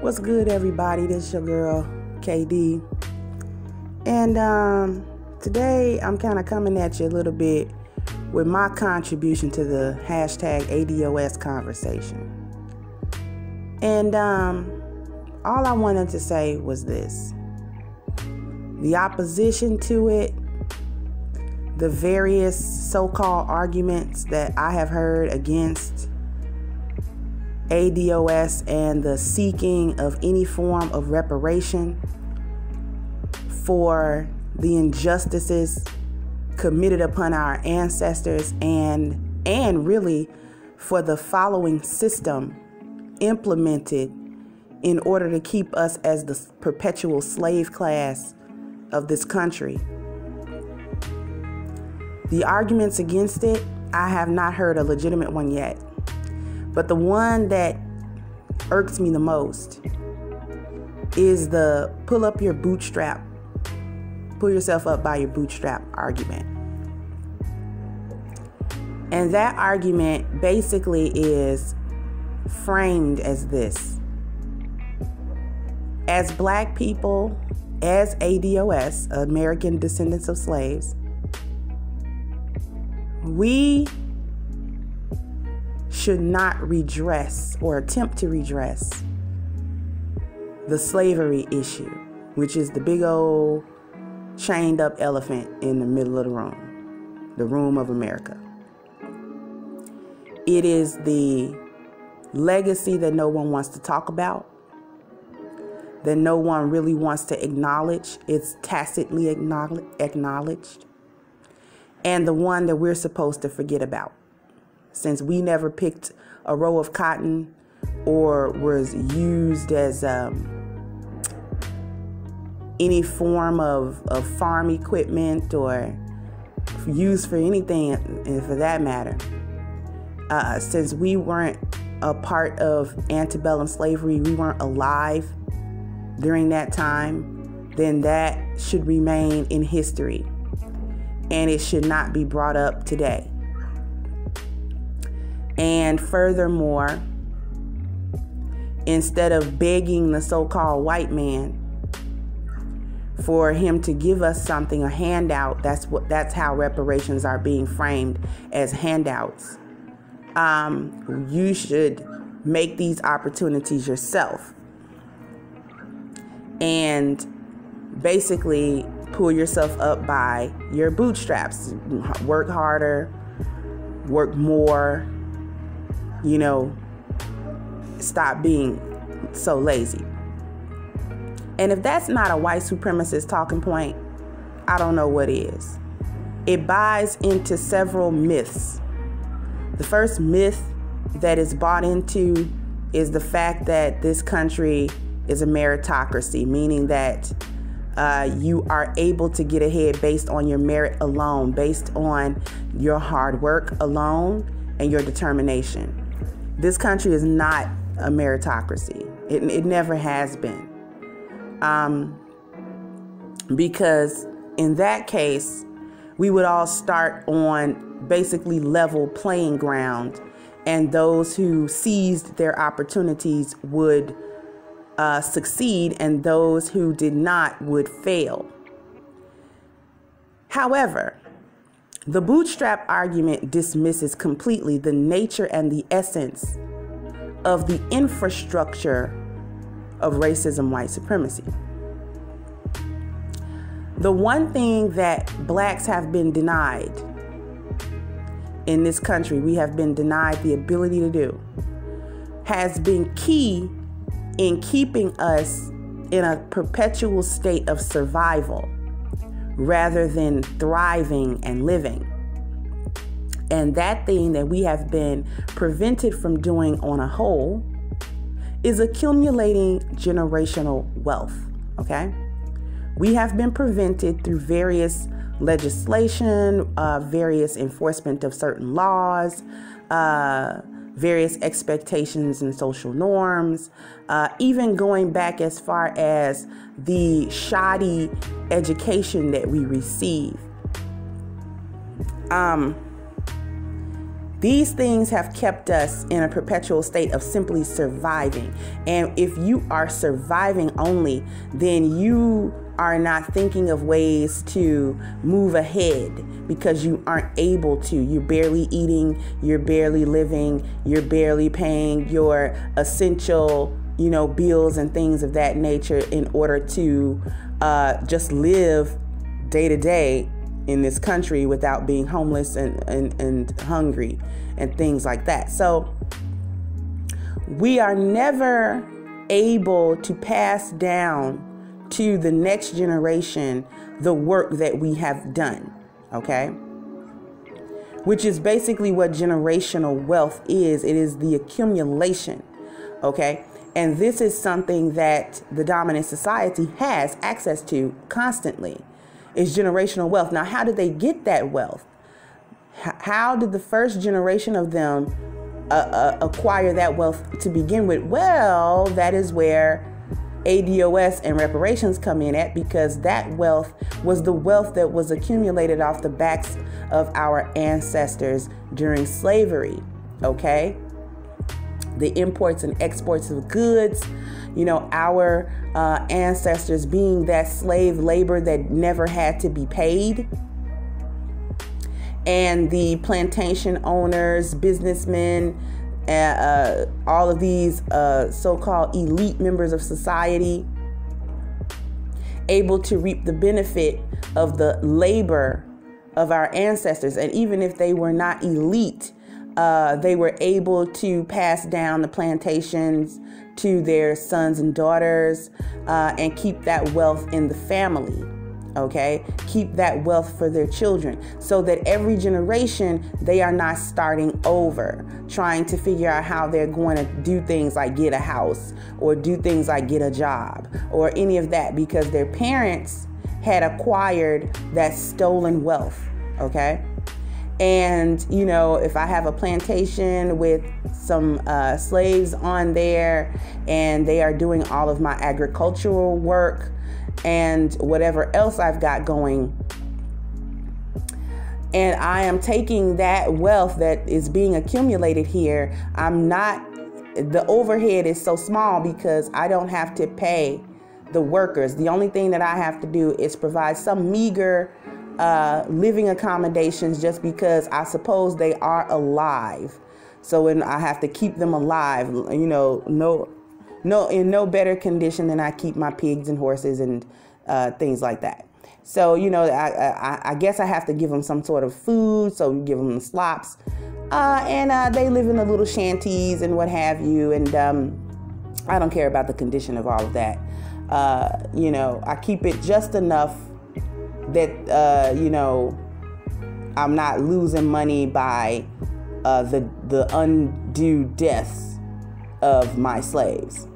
What's good, everybody? This your girl, KD. And today I'm kind of coming at you a little bit with my contribution to the hashtag ADOS conversation. And all I wanted to say was this. The opposition to it, the various so-called arguments that I have heard against ADOS and the seeking of any form of reparation for the injustices committed upon our ancestors and really for the following system implemented in order to keep us as the perpetual slave class of this country. The arguments against it, I have not heard a legitimate one yet. But the one that irks me the most is the pull yourself up by your bootstrap argument. And that argument basically is framed as this. As Black people, as ADOS, American descendants of slaves, we should not redress or attempt to redress the slavery issue, which is the big old chained up elephant in the middle of the room of America. It is the legacy that no one wants to talk about, that no one really wants to acknowledge. It's tacitly acknowledged, and the one that we're supposed to forget about, since we never picked a row of cotton or was used as any form of farm equipment or used for anything for that matter. Since we weren't a part of antebellum slavery, we weren't alive during that time, then that should remain in history and it should not be brought up today. And furthermore, instead of begging the so-called white man for him to give us something, a handout, that's how reparations are being framed, as handouts. You should make these opportunities yourself and basically pull yourself up by your bootstraps. Work harder, work more, stop being so lazy. And if that's not a white supremacist talking point, I don't know what is. It buys into several myths. The first myth that is bought into is the fact that this country is a meritocracy, meaning that you are able to get ahead based on your merit alone, based on your hard work alone and your determination. This country is not a meritocracy. It never has been. Because in that case, we would all start on basically level playing ground, and those who seized their opportunities would succeed, and those who did not would fail. However, the bootstrap argument dismisses completely the nature and the essence of the infrastructure of racism, white supremacy. The one thing that Blacks have been denied in this country, we have been denied the ability to do, has been key in keeping us in a perpetual state of survival rather than thriving and living. And that thing that we have been prevented from doing on a whole is accumulating generational wealth, okay? We have been prevented through various legislation, various enforcement of certain laws, various expectations and social norms, even going back as far as the shoddy education that we receive. These things have kept us in a perpetual state of simply surviving. And if you are surviving only, then you are not thinking of ways to move ahead because you aren't able to. You're barely eating, you're barely living, you're barely paying your essential, bills and things of that nature in order to just live day to day in this country without being homeless and hungry and things like that. So we are never able to pass down to the next generation the work that we have done, okay? Which is basically what generational wealth is. It is the accumulation, okay? And this is something that the dominant society has access to constantly. Is generational wealth. Now, how did they get that wealth? How did the first generation of them acquire that wealth to begin with? Well, that is where ADOS and reparations come in at, because that wealth was the wealth that was accumulated off the backs of our ancestors during slavery, okay? The imports and exports of goods, our ancestors being that slave labor that never had to be paid. And the plantation owners, businessmen, all of these so-called elite members of society, able to reap the benefit of the labor of our ancestors. And even if they were not elite, they were able to pass down the plantations to their sons and daughters and keep that wealth in the family, okay? Keep that wealth for their children so that every generation, they are not starting over, trying to figure out how they're going to do things like get a house or do things like get a job or any of that, because their parents had acquired that stolen wealth, okay? And, if I have a plantation with some slaves on there and they are doing all of my agricultural work and whatever else I've got going, and I am taking that wealth that is being accumulated here, the overhead is so small because I don't have to pay the workers. The only thing that I have to do is provide some meager living accommodations, just because I suppose they are alive. So when I have to keep them alive, in no better condition than I keep my pigs and horses and things like that. So, I guess I have to give them some sort of food. So you give them the slops, and they live in the little shanties and what have you. And I don't care about the condition of all of that. I keep it just enough that, I'm not losing money by the undue deaths of my slaves.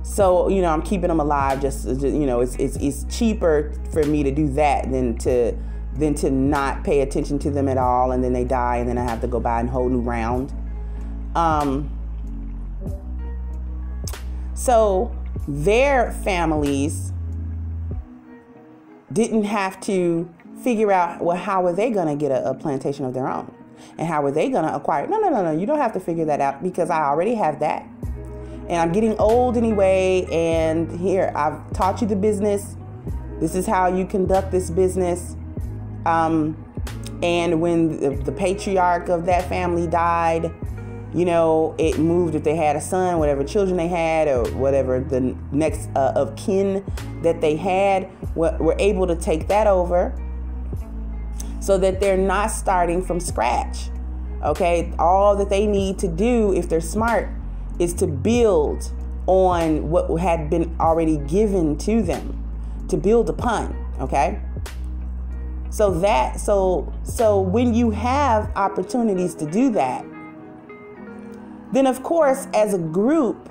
So, I'm keeping them alive. It's cheaper for me to do that than to not pay attention to them at all, and then they die, and then I have to go buy a whole new round. So their families didn't have to figure out, well, how are they going to get a plantation of their own? And how are they going to acquire it? No. You don't have to figure that out, because I already have that. And I'm getting old anyway. And here, I've taught you the business. This is how you conduct this business. And when the patriarch of that family died, it moved, if they had a son, whatever children they had, or whatever the next of kin that they had, were able to take that over so that they're not starting from scratch. Okay, all that they need to do, if they're smart, is to build on what had been already given to them, to build upon. Okay. So when you have opportunities to do that, then of course, as a group,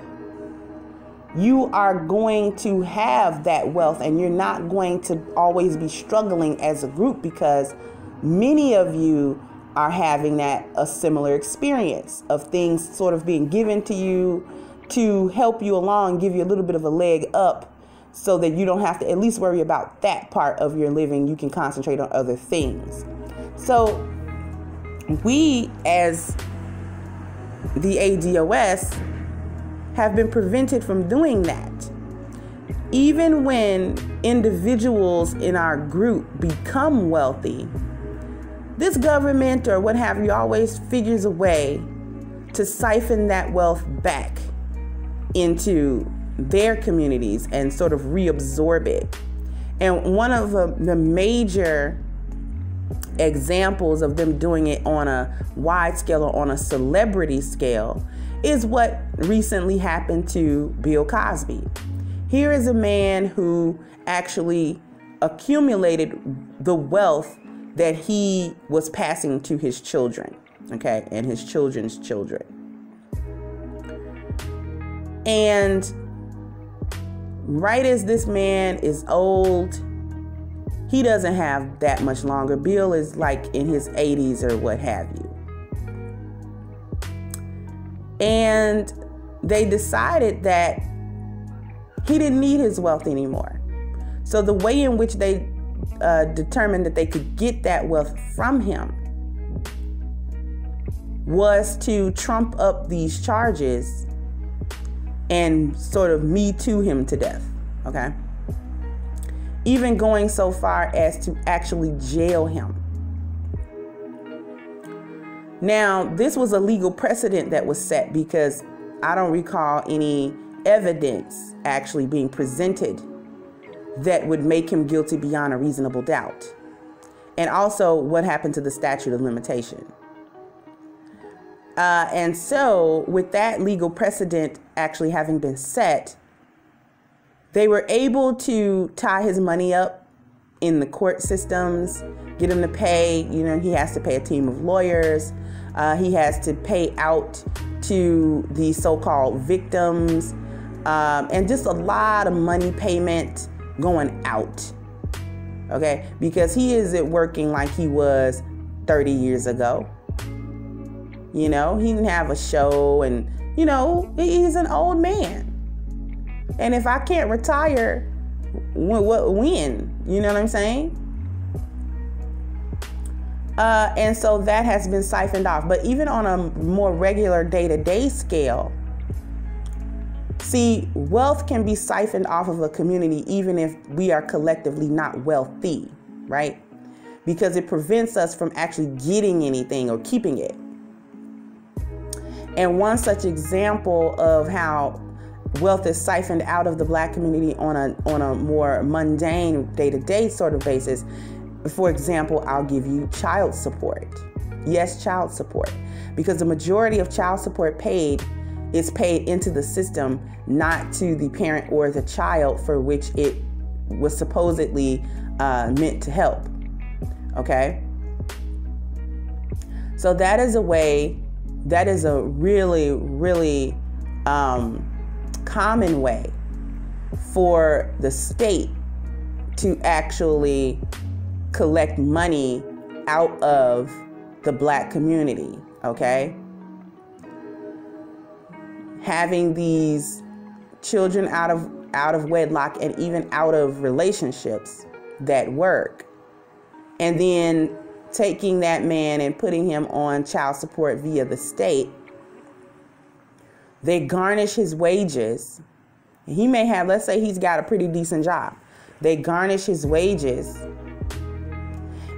you are going to have that wealth, and you're not going to always be struggling as a group, because many of you are having a similar experience of things sort of being given to you to help you along, give you a little bit of a leg up, so that you don't have to at least worry about that part of your living. You can concentrate on other things. So we, as the ADOS, have been prevented from doing that. Even when individuals in our group become wealthy, this government or what have you always figures a way to siphon that wealth back into their communities and sort of reabsorb it. And one of the major examples of them doing it on a wide scale or on a celebrity scale is what recently happened to Bill Cosby. Here is a man who actually accumulated the wealth that he was passing to his children, okay, and his children's children. And right as this man is old, he doesn't have that much longer. Bill is like in his 80s or what have you. And they decided that he didn't need his wealth anymore. So the way in which they determined that they could get that wealth from him was to trump up these charges and sort of Me Too him to death, okay? Even going so far as to actually jail him. Now, this was a legal precedent that was set because I don't recall any evidence actually being presented that would make him guilty beyond a reasonable doubt. And also, what happened to the statute of limitation? And so, with that legal precedent actually having been set, they were able to tie his money up in the court systems, get him to pay. You know, he has to pay a team of lawyers. He has to pay out to the so-called victims, and just a lot of money payment going out, okay? Because he isn't working like he was 30 years ago. You know, he didn't have a show and, you know, he's an old man. And if I can't retire, when? You know what I'm saying? And so that has been siphoned off. But even on a more regular day-to-day scale, see, wealth can be siphoned off of a community even if we are collectively not wealthy, right? Because it prevents us from actually getting anything or keeping it. And one such example of how wealth is siphoned out of the Black community on a more mundane day-to-day sort of basis. For example, I'll give you child support. Yes, child support. Because the majority of child support paid is paid into the system, not to the parent or the child for which it was supposedly meant to help. Okay? So that is a way, that is a really, really common way for the state to actually collect money out of the Black community, okay? Having these children out of wedlock and even out of relationships that work, and then taking that man and putting him on child support via the state. They garnish his wages. He may have, let's say he's got a pretty decent job. They garnish his wages.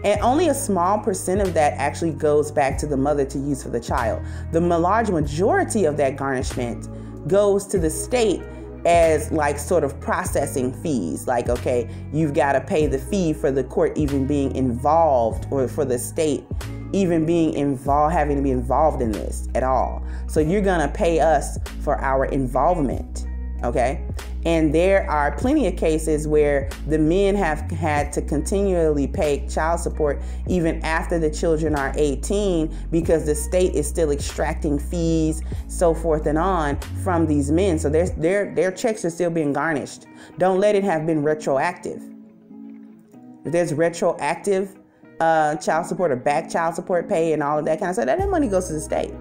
And only a small percent of that actually goes back to the mother to use for the child. The large majority of that garnishment goes to the state as like sort of processing fees. Like, okay, you've got to pay the fee for the court even being involved, or for the state even being involved, having to be involved in this at all. So you're going to pay us for our involvement. Okay. And there are plenty of cases where the men have had to continually pay child support even after the children are 18, because the state is still extracting fees, so forth and on, from these men. So their checks are still being garnished. Don't let it have been retroactive. If there's retroactive child support or back child support pay and all of that kind of stuff, that money goes to the state.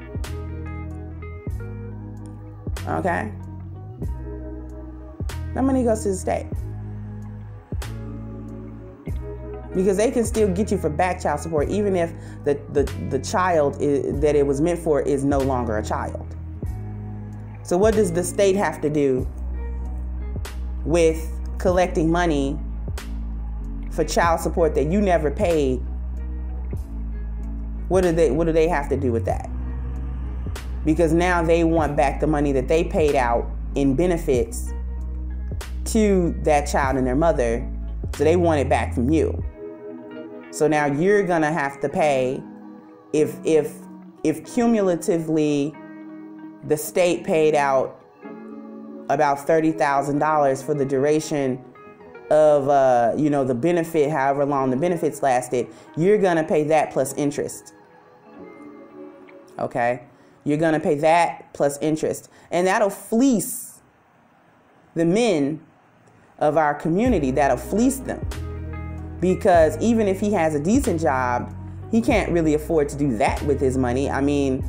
Okay? That money goes to the state. Because they can still get you for back child support, even if the child that it was meant for is no longer a child. So what does the state have to do with collecting money for child support that you never paid? What do they have to do with that? Because now they want back the money that they paid out in benefits to that child and their mother. So they want it back from you. So now you're gonna have to pay, if cumulatively the state paid out about $30,000 for the duration of the benefit, however long the benefits lasted, you're gonna pay that plus interest. Okay, you're gonna pay that plus interest, and that'll fleece the men of our community. That'll fleece them. Because even if he has a decent job, he can't really afford to do that with his money. I mean,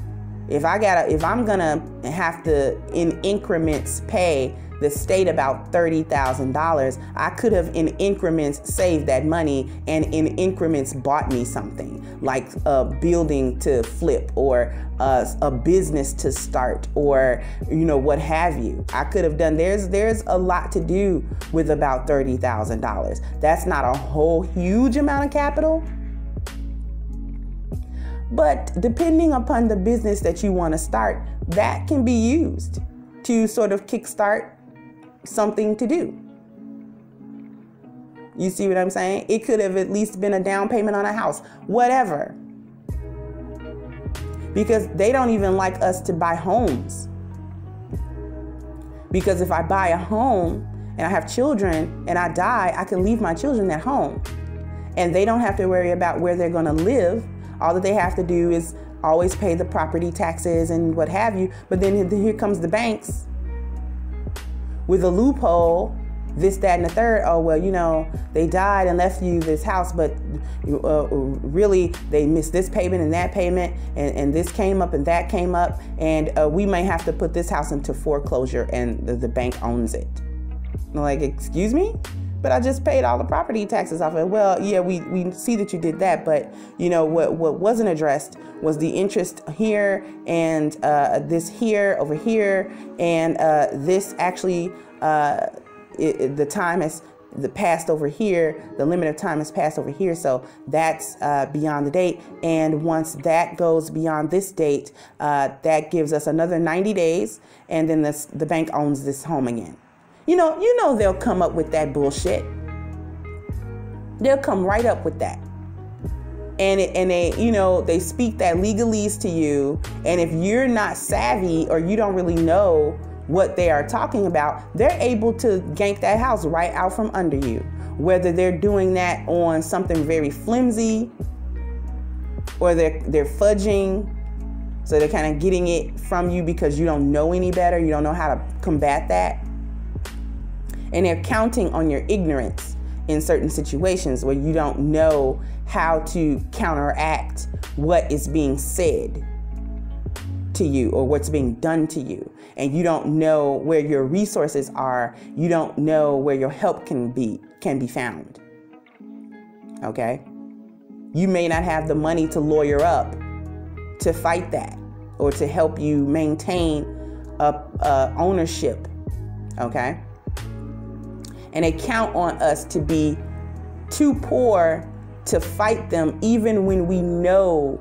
if I'm gonna have to in increments pay the state about $30,000, I could have in increments saved that money and in increments bought me something like a building to flip or a business to start or what have you. I could have done. There's a lot to do with about $30,000. That's not a whole huge amount of capital. But depending upon the business that you want to start, that can be used to sort of kickstart something to do. You see what I'm saying? It could have at least been a down payment on a house, whatever. Because they don't even like us to buy homes. Because if I buy a home and I have children and I die, I can leave my children at home. And they don't have to worry about where they're going to live. All that they have to do is always pay the property taxes and what have you. But then here comes the banks with a loophole, this, that, and the third. Oh, well, they died and left you this house, but really they missed this payment and that payment, and this came up and that came up, and we may have to put this house into foreclosure, and the bank owns it. I'm like, excuse me? But I just paid all the property taxes off it. Well, yeah, we see that you did that, but what wasn't addressed was the interest here and this here over here, and this actually the time has passed over here. The limit of time has passed over here, so that's beyond the date. And once that goes beyond this date, that gives us another 90 days, and then the bank owns this home again. They'll come up with that bullshit. They'll come right up with that. And they speak that legalese to you. And if you're not savvy or you don't really know what they are talking about, they're able to gank that house right out from under you. Whether they're doing that on something very flimsy or they're fudging. So they're kind of getting it from you because you don't know any better. You don't know how to combat that. And they're counting on your ignorance in certain situations where you don't know how to counteract what is being said to you or what's being done to you. And you don't know where your resources are. You don't know where your help can be found. Okay? You may not have the money to lawyer up to fight that or to help you maintain ownership. Okay? And they count on us to be too poor to fight them, even when we know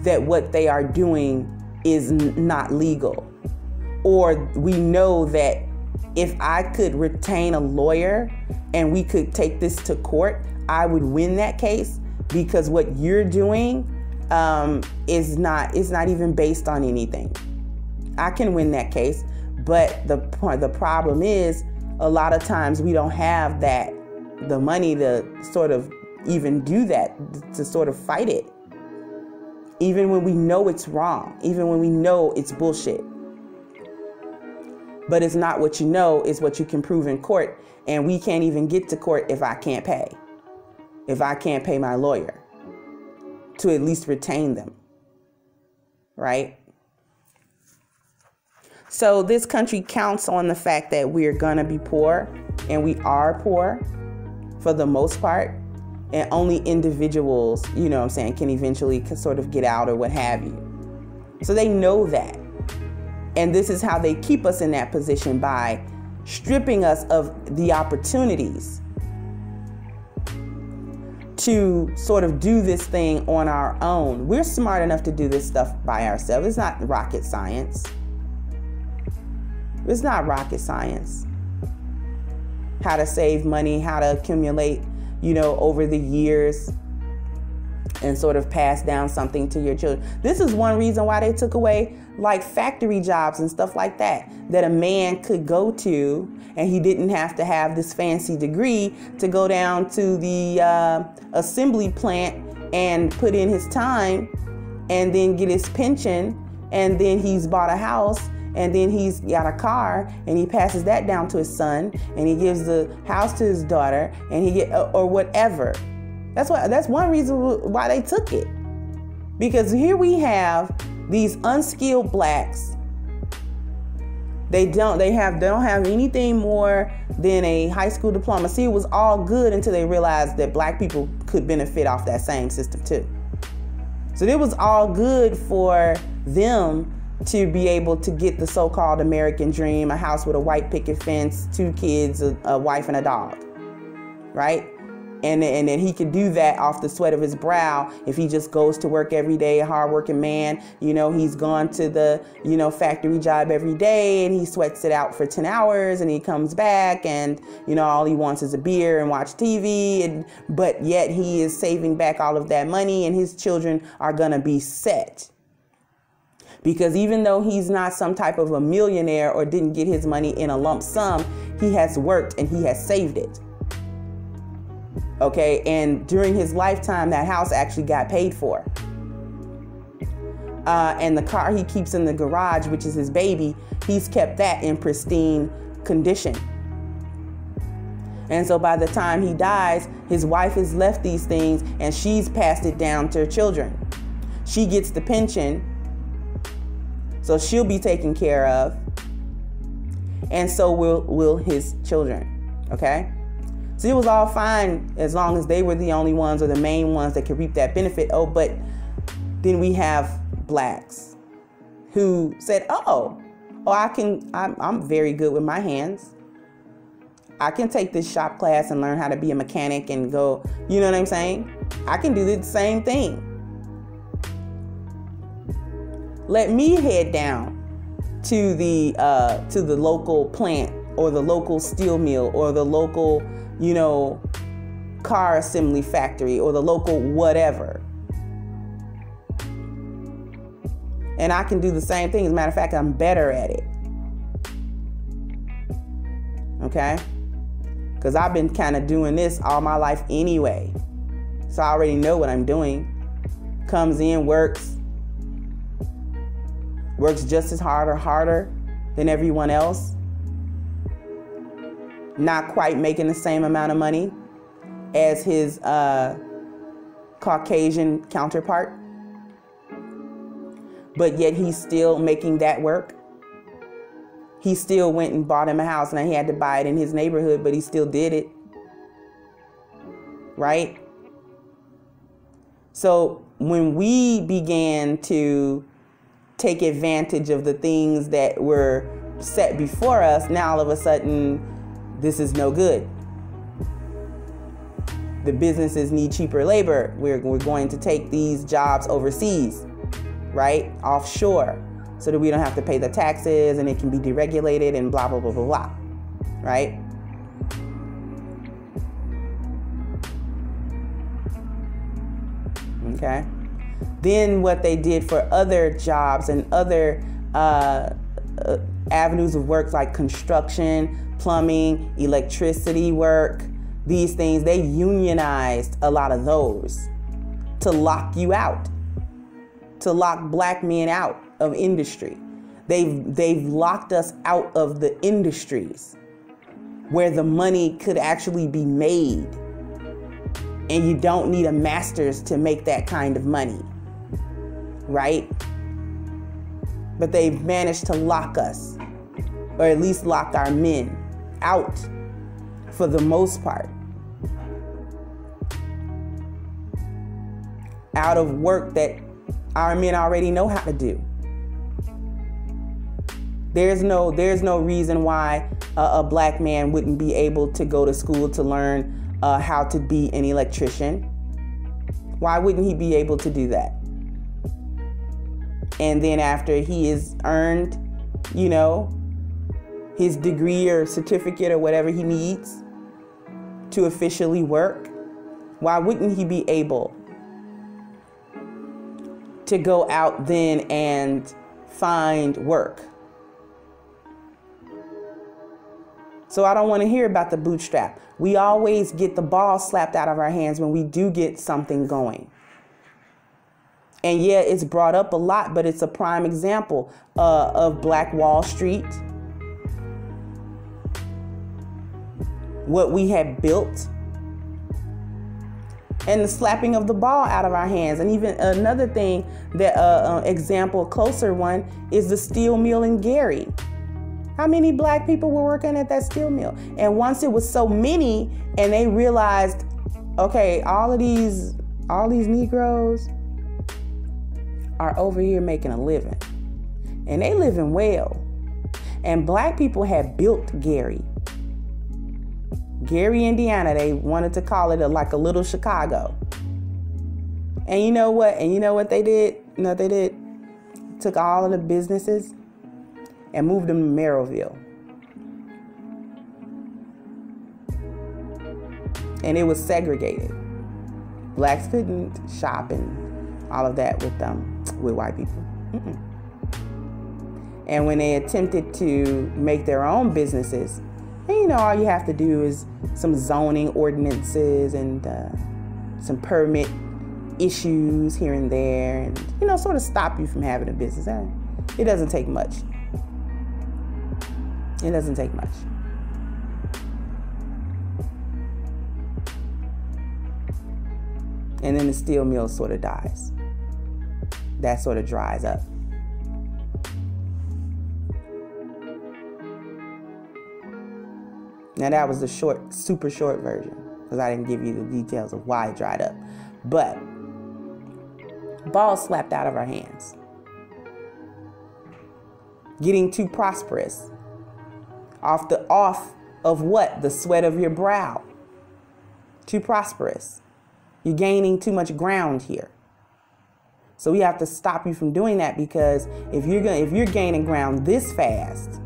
that what they are doing is not legal. Or we know that if I could retain a lawyer and we could take this to court, I would win that case, because what you're doing is not even based on anything. I can win that case, but the problem is, a lot of times we don't have the money to sort of even do that, to sort of fight it. Even when we know it's wrong, even when we know it's bullshit. But it's not what you know, it's what you can prove in court. And we can't even get to court if I can't pay. If I can't pay my lawyer to at least retain them. Right? So this country counts on the fact that we're going to be poor, and we are poor for the most part. and only individuals, you know what I'm saying, can eventually sort of get out or what have you. So they know that. And this is how they keep us in that position, by stripping us of the opportunities to sort of do this thing on our own. We're smart enough to do this stuff by ourselves. It's not rocket science. It's not rocket science. How to save money, how to accumulate, you know, over the years and sort of pass down something to your children. This is one reason why they took away like factory jobs and stuff like that a man could go to, and he didn't have to have this fancy degree to go down to the assembly plant and put in his time and then get his pension, and then he's bought a house, and then he's got a car, and he passes that down to his son, and he gives the house to his daughter, and he get or whatever. That's one reason why they took it. Because here we have these unskilled blacks. They don't have anything more than a high school diploma. See, it was all good until they realized that black people could benefit off that same system too. So it was all good for them to be able to get the so-called American dream, a house with a white picket fence, 2 kids, a wife and a dog, right? And then he could do that off the sweat of his brow if he just goes to work every day, a hardworking man. You know, he's gone to the, you know, factory job every day, and he sweats it out for 10 hours, and he comes back, and, you know, all he wants is a beer and watch TV. But yet he is saving back all of that money, and his children are going to be set. Because even though he's not some type of a millionaire or didn't get his money in a lump sum, he has worked and he has saved it. Okay, and during his lifetime, that house actually got paid for. And the car he keeps in the garage, which is his baby, he's kept that in pristine condition. And so by the time he dies, his wife has left these things, and she's passed it down to her children. She gets the pension, so she'll be taken care of, and so will his children, okay? So it was all fine as long as they were the only ones or the main ones that could reap that benefit. Oh, but then we have blacks who said, I'm very good with my hands. I can take this shop class and learn how to be a mechanic and go, you know what I'm saying? I can do the same thing. Let me head down to the local plant or the local steel mill or the local, you know, car assembly factory or the local whatever. And I can do the same thing. As a matter of fact, I'm better at it. Okay? Because I've been kind of doing this all my life anyway. So I already know what I'm doing. Comes in, works just as hard or harder than everyone else. Not quite making the same amount of money as his Caucasian counterpart. But yet he's still making that work. He still went and bought him a house. Now he had to buy it in his neighborhood, but he still did it. Right? So when we began to take advantage of the things that were set before us, now all of a sudden, this is no good. The businesses need cheaper labor. We're going to take these jobs overseas, right? Offshore, so that we don't have to pay the taxes and it can be deregulated and blah, blah, blah, blah, blah, right? Okay. Then what they did for other jobs and other avenues of work like construction, plumbing, electricity work, these things, they unionized a lot of those to lock you out, to lock black men out of industry. They've locked us out of the industries where the money could actually be made. And you don't need a master's to make that kind of money, right? But they've managed to lock us, or at least lock our men out for the most part. out of work that our men already know how to do. There's no reason why a black man wouldn't be able to go to school to learn how to be an electrician. Why wouldn't he be able to do that? And then after he has earned, his degree or certificate or whatever he needs to officially work, why wouldn't he be able to go out then and find work? So I don't want to hear about the bootstrap. We always get the ball slapped out of our hands when we do get something going. And yeah, it's brought up a lot, but it's a prime example of Black Wall Street, what we had built, and the slapping of the ball out of our hands. And even another thing, that example, closer one, is the steel mill in Gary. How many black people were working at that steel mill? And once it was so many, and they realized, okay, all these Negroes are over here making a living, and they living well. And black people had built Gary, Indiana. They wanted to call it like a little Chicago. And you know what? They did? They did. Took all of the businesses and moved them to Merrillville. And it was segregated. Blacks couldn't shop and all of that with white people. Mm-mm. And when they attempted to make their own businesses, and all you have to do is some zoning ordinances and some permit issues here and there, and sort of stop you from having a business. It doesn't take much. It doesn't take much. And then the steel mill sort of dies. That sort of dries up. Now that was the super short version, because I didn't give you the details of why it dried up. But ball slapped out of our hands. Getting too prosperous. Off of what? The sweat of your brow. Too prosperous. You're gaining too much ground here. So we have to stop you from doing that, because if you're gaining ground this fast,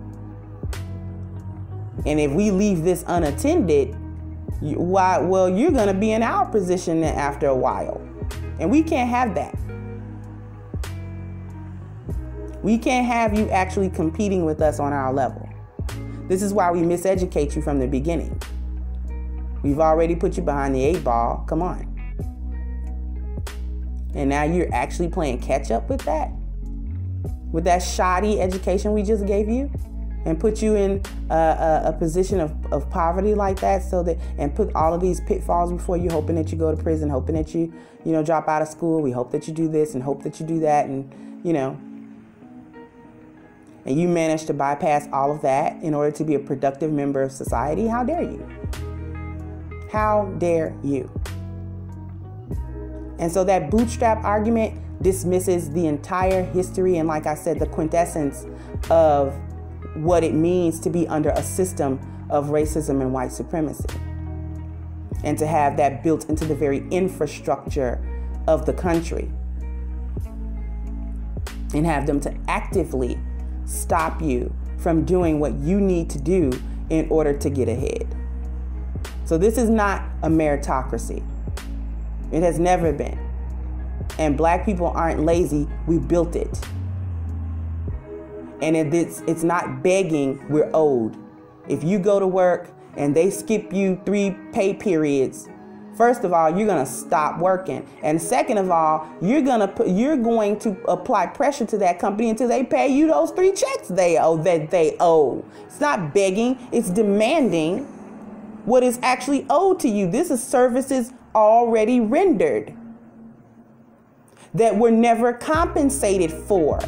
and if we leave this unattended, you're going to be in our position after a while. And we can't have that. We can't have you actually competing with us on our level. This is why we miseducate you from the beginning. We've already put you behind the 8 ball. Come on. And now you're actually playing catch up with that? With that shoddy education we just gave you? And put you in a position of poverty like that, and put all of these pitfalls before you, hoping that you go to prison, hoping that you drop out of school. We hope that you do this and hope that you do that, and and you manage to bypass all of that in order to be a productive member of society. How dare you? How dare you? And so that bootstrap argument dismisses the entire history and, like I said, the quintessence of what it means to be under a system of racism and white supremacy, and to have that built into the very infrastructure of the country, and have them to actively stop you from doing what you need to do in order to get ahead. So this is not a meritocracy. It has never been. And black people aren't lazy. We built it. And it's not begging, we're owed. If you go to work and they skip you 3 pay periods, first of all, you're going to stop working. And second of all, you're going to apply pressure to that company until they pay you those 3 checks they owe. It's not begging, it's demanding what is actually owed to you. This is services already rendered that were never compensated for.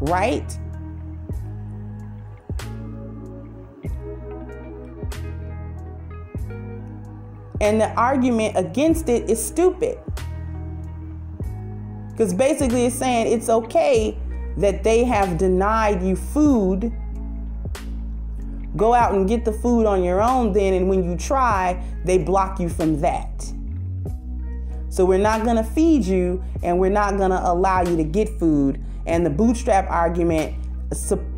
Right? And the argument against it is stupid. Because basically it's saying it's okay that they have denied you food. Go out and get the food on your own then, and when you try, they block you from that. So we're not going to feed you, and we're not going to allow you to get food. And the bootstrap argument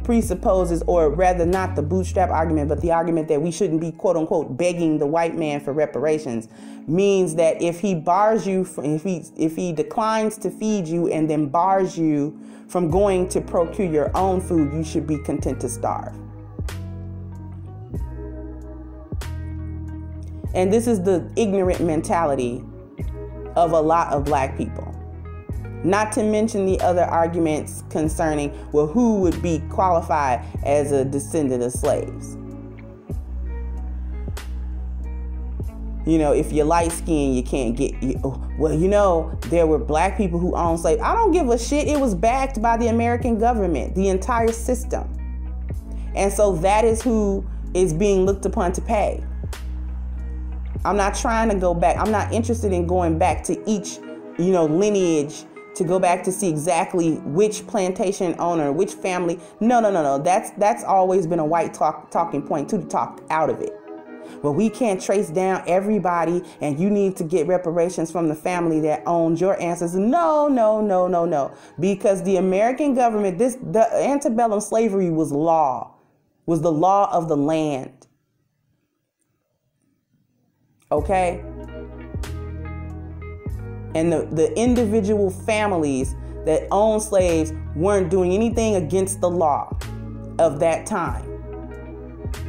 presupposes, or rather not the bootstrap argument, but the argument that we shouldn't be, quote unquote, begging the white man for reparations, means that if he bars you, if he declines to feed you and then bars you from going to procure your own food, you should be content to starve. And this is the ignorant mentality of a lot of black people. Not to mention the other arguments concerning, well, who would be qualified as a descendant of slaves? You know, if you're light skinned, you can't get, well, you know, there were black people who owned slaves. I don't give a shit. It was backed by the American government, the entire system. And so that is who is being looked upon to pay. I'm not trying to go back. I'm not interested in going back to each, lineage to go back to see exactly which plantation owner, which family. No. That's always been a white talking point to talk out of it. Well, we can't trace down everybody, and you need to get reparations from the family that owned your ancestors. No. Because the American government, the antebellum slavery was the law of the land. Okay? And the individual families that owned slaves weren't doing anything against the law of that time.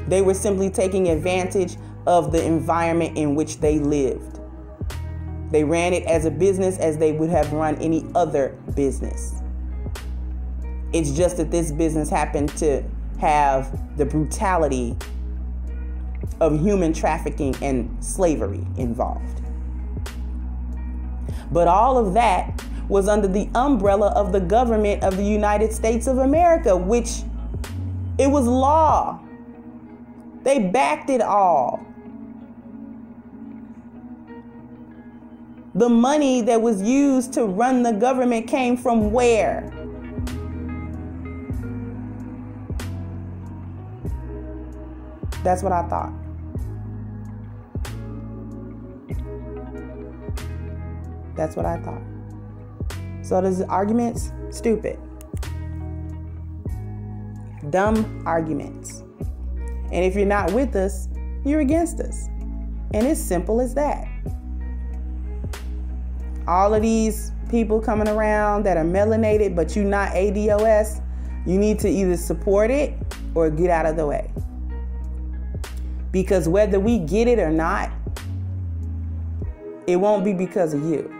They were simply taking advantage of the environment in which they lived. They ran it as a business as they would have run any other business. It's just that this business happened to have the brutality of human trafficking and slavery involved. But all of that was under the umbrella of the government of the United States of America, which it was law. They backed it all. The money that was used to run the government came from where? That's what I thought. That's what I thought. So these arguments, stupid. Dumb arguments. And if you're not with us, you're against us. And it's simple as that. All of these people coming around that are melanated, but you're not ADOS, you need to either support it or get out of the way. Because whether we get it or not, it won't be because of you.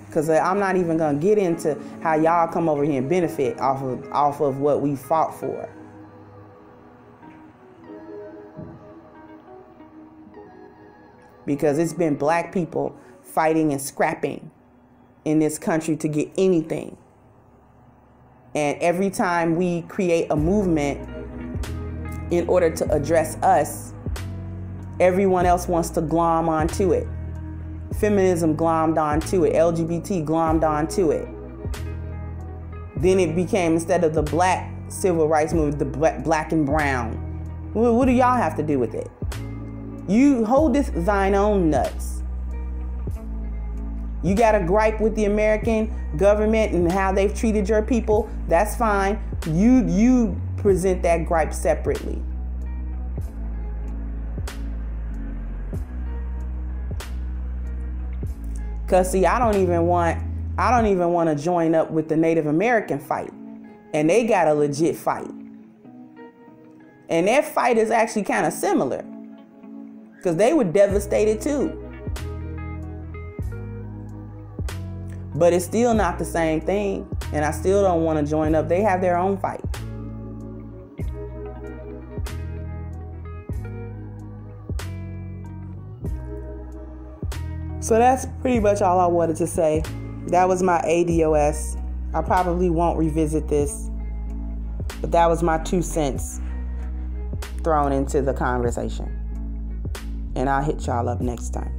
Because I'm not even going to get into how y'all come over here and benefit off of what we fought for. Because it's been black people fighting and scrapping in this country to get anything. And every time we create a movement in order to address us, everyone else wants to glom onto it. Feminism glommed onto it. LGBT glommed onto it. Then it became, instead of the black civil rights movement, the black and brown. What do y'all have to do with it? You holdeth thine own nuts. You got a gripe with the American government and how they've treated your people. That's fine. You present that gripe separately. Cause see, I don't even want to join up with the Native American fight. And they got a legit fight. And their fight is actually kind of similar. Because they were devastated too. But it's still not the same thing. And I still don't want to join up. They have their own fight. So that's pretty much all I wanted to say. That was my ADOS. I probably won't revisit this. But that was my 2 cents thrown into the conversation. And I'll hit y'all up next time.